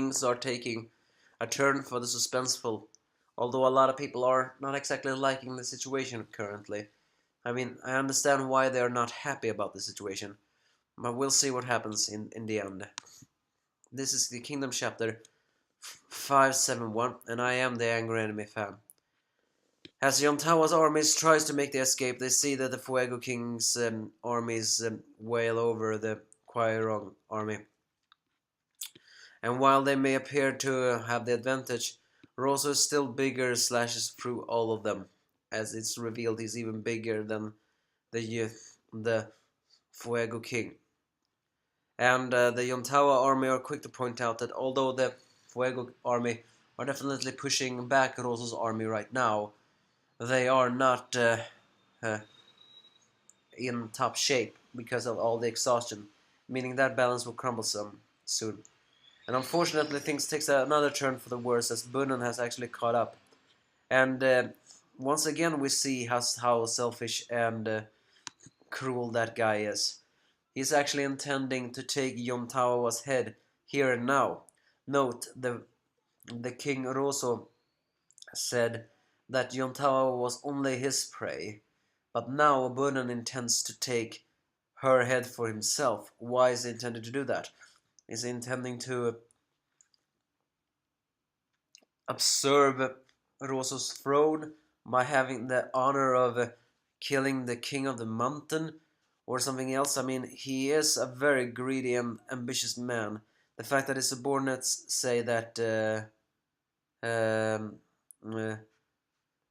things are taking a turn for the suspenseful, although a lot of people are not exactly liking the situation currently. I mean, I understand why they are not happy about the situation, but we'll see what happens in the end. This is the Kingdom chapter 571, and I am the Angry Enemy fan. As Yontawa's armies tries to make the escape, they see that the Fuego King's armies wail over the Quairong army. And while they may appear to have the advantage, Rosso is still bigger, slashes through all of them. As it's revealed, he's even bigger than the Fuego King. And the Yontawa army are quick to point out that although the Fuego army are definitely pushing back Rosso's army right now, they are not uh, in top shape because of all the exhaustion, meaning that balance will crumble some soon. And unfortunately, things takes another turn for the worse as Bunnan has actually caught up. And once again, we see how selfish and cruel that guy is. He's actually intending to take Yontawa's head here and now. Note, the King Rosso said that Yontawa was only his prey, but now Bunnan intends to take her head for himself. Why is he intending to do that? Is he intending to usurp Rosso's throne by having the honor of killing the king of the mountain or something else? I mean, he is a very greedy and ambitious man. The fact that his subordinates say that um, uh,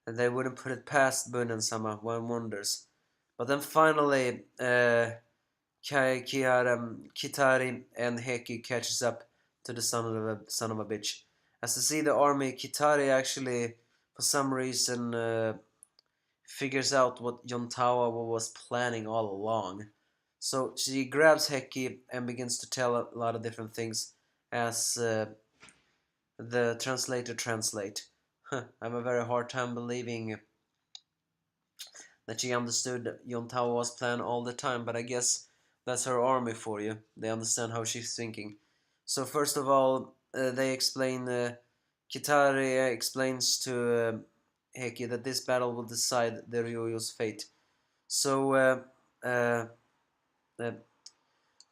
they wouldn't put it past Bunnan-sama, one wonders. But then finally, Kitari and Heki catches up to the son of a bitch. As to see the army, Kitari actually, for some reason, figures out what Yontawa was planning all along. So she grabs Heki and begins to tell a lot of different things as the translator translate. I have a very hard time believing that she understood Yontawa's plan all the time, but I guess that's her army for you. They understand how she's thinking. So first of all, they explain, Kitari explains to Heki that this battle will decide the Ryoyo's fate. So, uh, uh,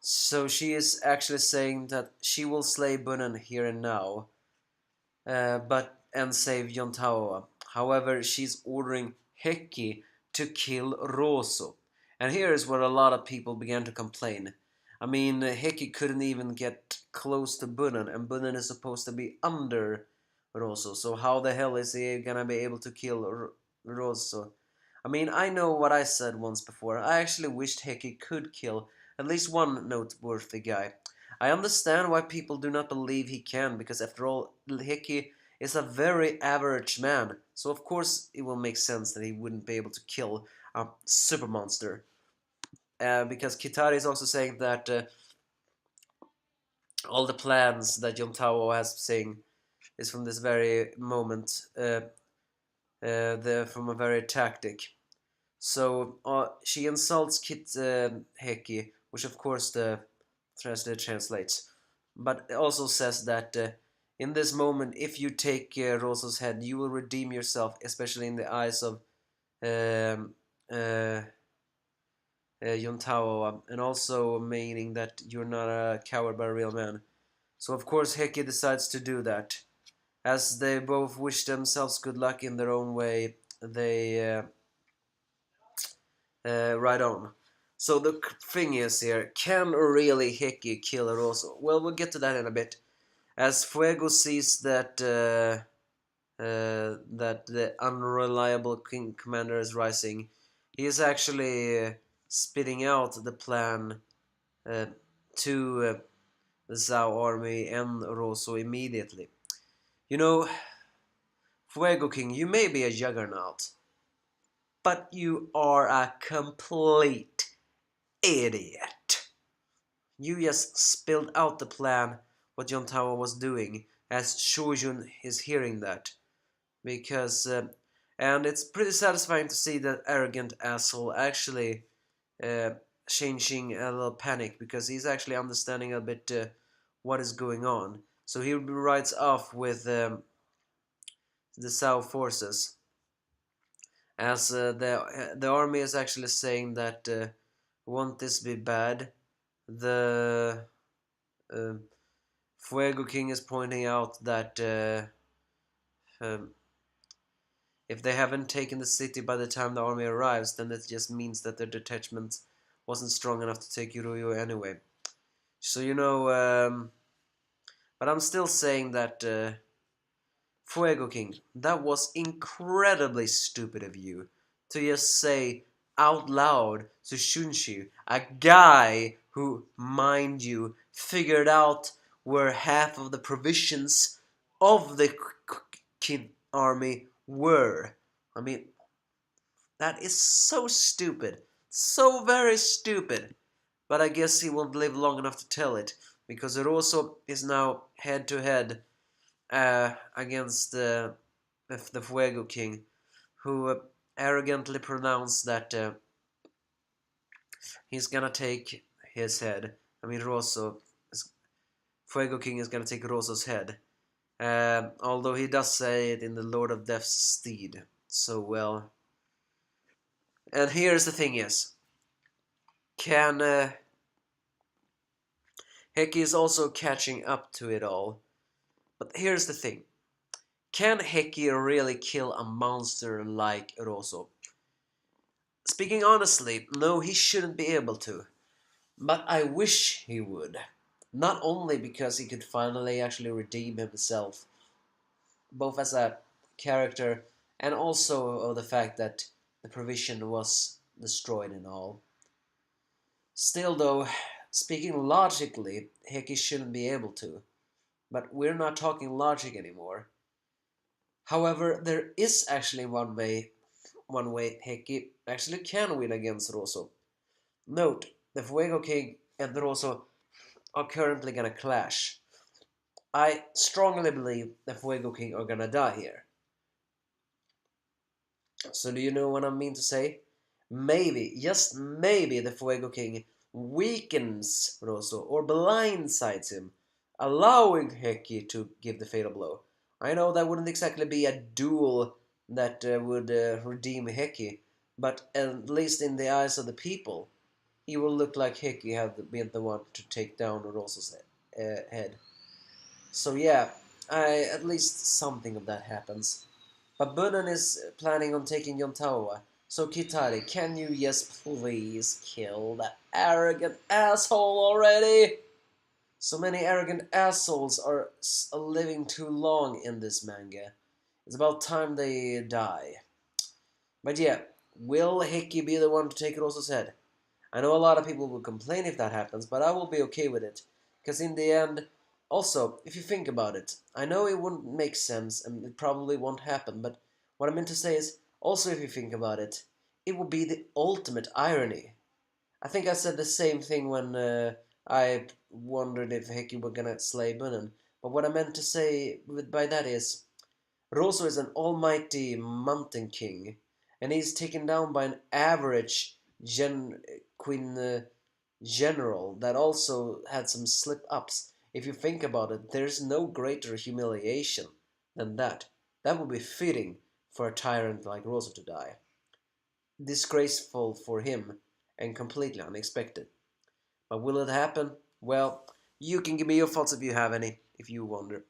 so she is actually saying that she will slay Bunnan here and now, and save Yontawa. However, she's ordering Heki to kill Rosso. And here is where a lot of people began to complain. I mean, Heki couldn't even get close to Bunnan, and Bunnan is supposed to be under Rosso. So how the hell is he gonna be able to kill Rosso? I mean, I know what I said once before. I actually wished Heki could kill at least one noteworthy guy. I understand why people do not believe he can, because after all, Heki is a very average man. So of course it will make sense that he wouldn't be able to kill a super monster. Because Kitari is also saying that all the plans that Yontawa has saying is from this very moment, from a very tactic. So she insults Heki, which of course the translator translates, but also says that in this moment, if you take Roso's head, you will redeem yourself, especially in the eyes of um, uh, Yontawa, and also meaning that you're not a coward but a real man. So of course Heki decides to do that. As they both wish themselves good luck in their own way, they ride on. So the thing is here, can really Heki kill Rosso? Well, we'll get to that in a bit. As Fuego sees that that the unreliable King Commander is rising, he is actually spitting out the plan uh, to the Zhao army and Rosso immediately. You know, Fuego King, you may be a juggernaut, but you are a complete idiot. You just spilled out the plan what Yontawa was doing as Shojun is hearing that. Because, and it's pretty satisfying to see that arrogant asshole actually uh, changing a little panic because he's actually understanding a bit what is going on. So he rides off with the South forces, as the army is actually saying that won't this be bad? The uh, Fuego King is pointing out that um, if they haven't taken the city by the time the army arrives, then it just means that their detachment wasn't strong enough to take Yuruyo anyway. So but I'm still saying that Fuego King, that was incredibly stupid of you to just say out loud to Shunshi, a guy who, mind you, figured out where half of the provisions of the King army were. I mean, that is so stupid. So very stupid. But I guess he won't live long enough to tell it, because Rosso is now head to head against the Fuego King, who arrogantly pronounced that he's gonna take his head. I mean, Fuego King is gonna take Rosso's head. Although he does say it in the Lord of Death's steed. So well. And here's the thing: is can Heki is also catching up to it all. But here's the thing: can Heki really kill a monster like Rosso? Speaking honestly, no, he shouldn't be able to. But I wish he would. Not only because he could finally actually redeem himself, both as a character and also of the fact that the provision was destroyed and all. Still though, speaking logically, Heki shouldn't be able to. But we're not talking logic anymore. However, there is actually one way Heki actually can win against Rosso. Note, the Fuego King and Rosso are currently gonna clash. I strongly believe the Fuego King are gonna die here. So do you know what I mean to say? Maybe, just maybe, the Fuego King weakens Rosso or blindsides him, allowing Heki to give the fatal blow. I know that wouldn't exactly be a duel that would redeem Heki, but at least in the eyes of the people, he will look like Heki had been the one to take down Rosso's head. So yeah, at least something of that happens. But Bunan is planning on taking Yontawa. So Kitari, can you just please kill that arrogant asshole already? So many arrogant assholes are living too long in this manga. It's about time they die. But yeah, will Heki be the one to take Rosa's head? I know a lot of people will complain if that happens, but I will be okay with it. Because in the end, also, if you think about it, I know it wouldn't make sense and it probably won't happen, but what I meant to say is, also if you think about it, it would be the ultimate irony. I think I said the same thing when I wondered if Heki were gonna slay Bunnen, but what I meant to say by that is, Rosso is an almighty mountain king, and he's taken down by an average queen general that also had some slip ups. If you think about it, there's no greater humiliation than that. That would be fitting for a tyrant like Rosso to die. Disgraceful for him and completely unexpected. But will it happen? Well, you can give me your thoughts if you have any, if you wonder.